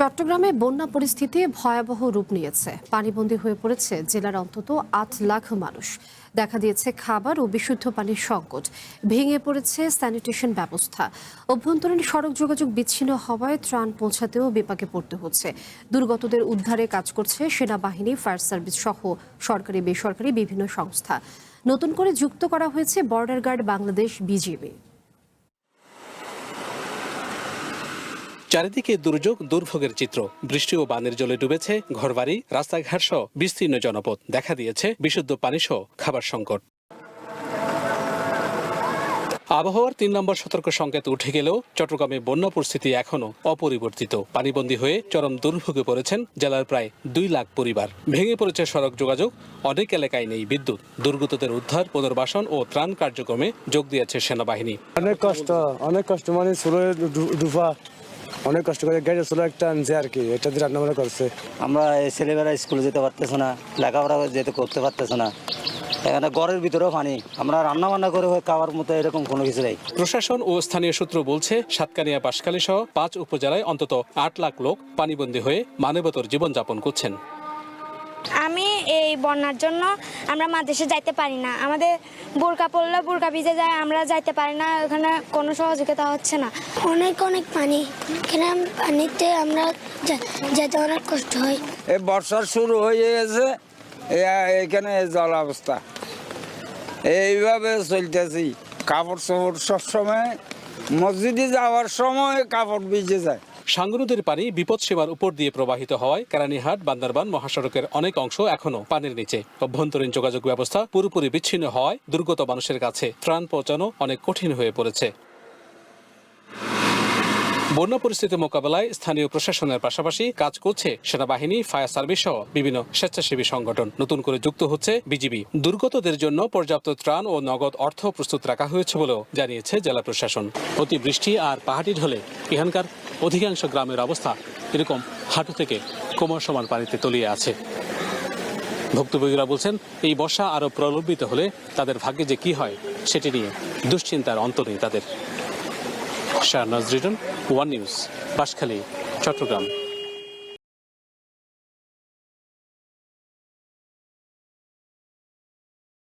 চট্টগ্রামে বন্যা পরিস্থিতি ভয়াবহ রূপ নিয়েছে। পানিবন্দী হয়ে পড়েছে জেলার অন্তত ৮ লাখ মানুষ। দেখা দিয়েছে খাবার ও বিশুদ্ধ পানির সংকট। ভেঙে পড়েছে স্যানিটেশন ব্যবস্থা। অভ্যন্তরীণ সড়ক যোগাযোগ বিচ্ছিন্ন হওয়ায় ত্রাণ পৌঁছাতেও বিপাকে পড়তে হচ্ছে। দুর্গতদের উদ্ধারে কাজ করছে সেনাবাহিনী, ফায়ার সার্ভিস সহ সরকারি বেসরকারি বিভিন্ন সংস্থা। নতুন করে যুক্ত করা হয়েছে বর্ডার গার্ড বাংলাদেশ, বিজিবি। চারিদিকে দুর্যোগ দুর্ভোগের চিত্র। বৃষ্টি ও বানের জলে ডুবেছে ঘরবাড়ি, রাস্তাঘাট সহ বিস্তীর্ণ জনপদ। দেখা দিয়েছে বিশুদ্ধ পানি সহ খাবার সংকট। আবহাওয়ার ৩ নম্বর সতর্ক সংকেত উঠে গেলেও চট্টগ্রামে বন্যা পরিস্থিতি এখনো অপরিবর্তিত। পানিবন্দী হয়ে চরম দুর্ভোগে পড়েছেন জেলার প্রায় ২ লাখ পরিবার। ভেঙে পড়েছে সড়ক যোগাযোগ, অনেক এলাকায় নেই বিদ্যুৎ। দুর্গতদের উদ্ধার, পুনর্বাসন ও ত্রাণ কার্যক্রমে যোগ দিয়েছে সেনাবাহিনী। অনেক কষ্ট মানে দুফা অনেক কষ্ট করে গাড়ি ছিল একটা আনছে আর কি, এটা দিয়ে রান্না করছে। আমরা ছেলেমেয়েরা স্কুলে যেতে পারতেছে না, লেখাপড়া যেতে করতে পারতেছে না। এখানে ঘরের ভিতরেও পানি, আমরা রান্না বান্না করে খাওয়ার মতো এরকম কোনো কিছু নেই। প্রশাসন ও স্থানীয় সূত্র বলছে, সাতকানিয়া, বাঁশখালী সহ ৫ উপজেলায় অন্তত ৮ লাখ লোক পানিবন্দী হয়ে মানবেতর জীবনযাপন করছেন। আমি এই বন্যার জন্য আমরা মাদ্রাসে যাইতে পারি না। আমাদের বোরকা পড়লে বোরকা ভিজে যায়, আমরা যাইতে পারি না। ওখানে কোনো সহযোগিতা হচ্ছে না। অনেক পানি, এখানে পানিতে আমরা যেতে অনেক কষ্ট হয়। এই বর্ষার শুরু হয়ে গেছে, এখানে জল অবস্থা এইভাবে চলতেছি। কাপড় চোপড় সবসময় মসজিদে যাওয়ার সময় কাপড় ভিজে যায়। সাঙ্গু নদীর পানি বিপদ সীমার উপর দিয়ে প্রবাহিত হওয়ায় কেরানীহাট বান্দরবান মহাসড়কের অনেক অংশ এখনো পানির নিচে। অভ্যন্তরীণ যোগাযোগ ব্যবস্থা পুরোপুরি বিচ্ছিন্ন হওয়ায় দুর্গত মানুষের কাছে ত্রাণ পৌঁছানো অনেক কঠিন হয়ে পড়েছে। বন্যা পরিস্থিতি মোকাবেলায় স্থানীয় প্রশাসনের পাশাপাশি কাজ করছে সেনাবাহিনী, ফায়ার সার্ভিস সহ বিভিন্ন স্বেচ্ছাসেবী সংগঠন। নতুন করে যুক্ত হচ্ছে বিজিবি। দুর্গতদের জন্য পর্যাপ্ত ত্রাণ ও নগদ অর্থ প্রস্তুত রাখা হয়েছে বলেও জানিয়েছে জেলা প্রশাসন। অতিবৃষ্টি আর পাহাড়ি ঢলে এখানকার অধিকাংশ গ্রামের অবস্থা এরকম হাঁটু থেকে কোমর সমান পানিতে তলিয়ে আছে। ভুক্তভোগীরা বলছেন, এই বর্ষা আরও প্রলম্বিত হলে তাদের ভাগ্যে যে কি হয় সেটি নিয়ে দুশ্চিন্তার অন্ত নেই তাদের। Shahnaz Riton, one news, Banshkhali, Chittagong.